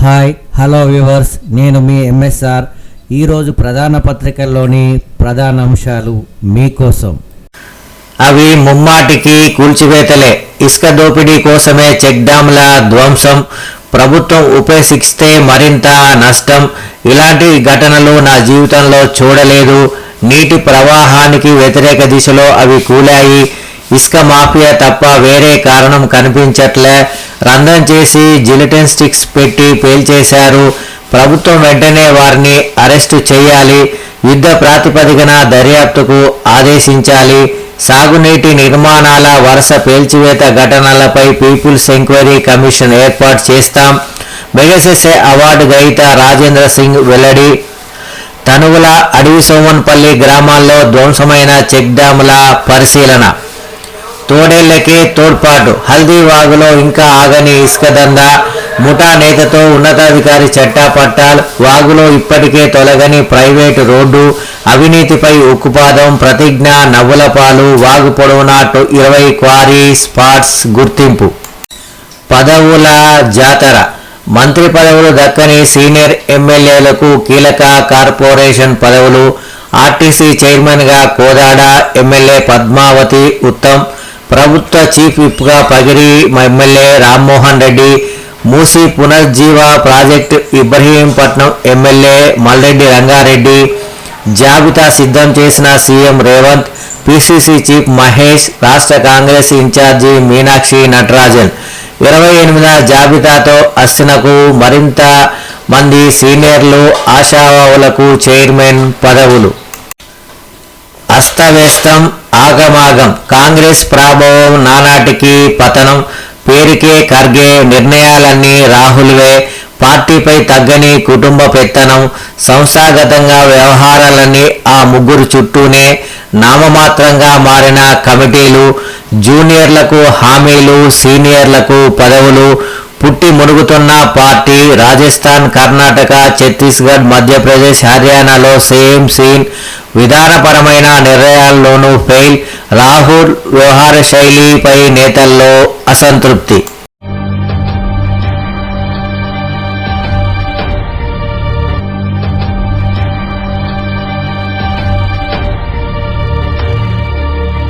Hi hello viewers, నేను మీ MSR. ఈరోజు ప్రధాన పత్రికల్లోని ప్రధాన అంశాలు మీకోసం. అవి ముమ్మాటికి కూల్చివేతలే. ఇసుక దోపిడీ కోసమే చెక్ డ్యాంల ధ్వంసం, ప్రభుత్వం ఉపేక్షిస్తే మరింత నష్టం. ఇలాంటి ఘటనలు నా జీవితంలో చూడలేదు. నీటి ప్రవాహానికి వ్యతిరేక దిశలో అవి కూలాయి. ఇసుక మాఫియా తప్ప వేరే కారణం కనిపించట్లే. రంధ్రం చేసి జిలిటిన్ స్టిక్స్ పెట్టి పేల్చేశారు. ప్రభుత్వం వెంటనే వారిని అరెస్టు చేయాలి. యుద్ధ ప్రాతిపదికన దర్యాప్తుకు ఆదేశించాలి. సాగునీటి నిర్మాణాల వరుస పేల్చివేత ఘటనలపై పీపుల్స్ ఎంక్వైరీ కమిషన్ ఏర్పాటు చేస్తాం. మెగాసెస్ఏ అవార్డు గ్రహీత రాజేంద్ర సింగ్ వెల్లడి. తనువుల అడవి సోమన్పల్లి గ్రామాల్లో ధ్వంసమైన చెక్ డ్యాముల పరిశీలన. తోడేళ్లకే తోడ్పాటు. హల్దీవాగులో ఇంకా ఆగని ఇసుక దందా. ముఠా నేతతో ఉన్నతాధికారి చట్టాపట్టాల్. వాగులో ఇప్పటికే తొలగని ప్రైవేటు రోడ్డు. అవినీతిపై ఉక్కుపాదం. ప్రతిజ్ఞ నవ్వులపాలు. వాగు పొడవునా 20 క్వారీ స్పాట్స్ గుర్తింపు. పదవుల జాతర. మంత్రి పదవులు దక్కని సీనియర్ ఎమ్మెల్యేలకు కీలక కార్పొరేషన్ పదవులు. ఆర్టీసీ చైర్మన్గా కోదాడ ఎమ్మెల్యే పద్మావతి ఉత్తమ్. ప్రభుత్వ చీఫ్ విప్గా పగిరి ఎమ్మెల్యే రామ్మోహన్ రెడ్డి. మూసీ పునర్జీవ ప్రాజెక్టు ఇబ్రహీంపట్నం ఎమ్మెల్యే మల్రెడ్డి రంగారెడ్డి. జాబితా సిద్ధం చేసిన CM Revanth. PCC chief Mahesh. రాష్ట్ర కాంగ్రెస్ ఇన్ఛార్జి మీనాక్షి నటరాజన్. 28వ జాబితాతో అర్చనకు మరింత మంది సీనియర్లు. ఆశావాహులకు చైర్మన్ పదవులు. అస్తవ్యస్తం, ఆగమాగం. కాంగ్రెస్ ప్రాభవం నానాటికి పతనం. పేరుకే ఖర్గే. నిర్ణయాలన్నీ రాహుల్వే. పార్టీపై తగ్గని కుటుంబ పెత్తనం. సంస్థాగతంగా వ్యవహారాలన్నీ ఆ ముగ్గురు చుట్టూనే. నామమాత్రంగా మారిన కమిటీలు. జూనియర్లకు హామీలు, సీనియర్లకు పదవులు. పుట్టి మునుగుతున్న పార్టీ. రాజస్థాన్, కర్ణాటక, ఛత్తీస్గఢ్, మధ్యప్రదేశ్, హర్యానాలో సేమ్ సీన్. విధానపరమైన నిర్ణయాల్లోనూ ఫెయిల్. రాహుల్ వ్యవహార శైలిపై నేతల్లో అసంతృప్తి.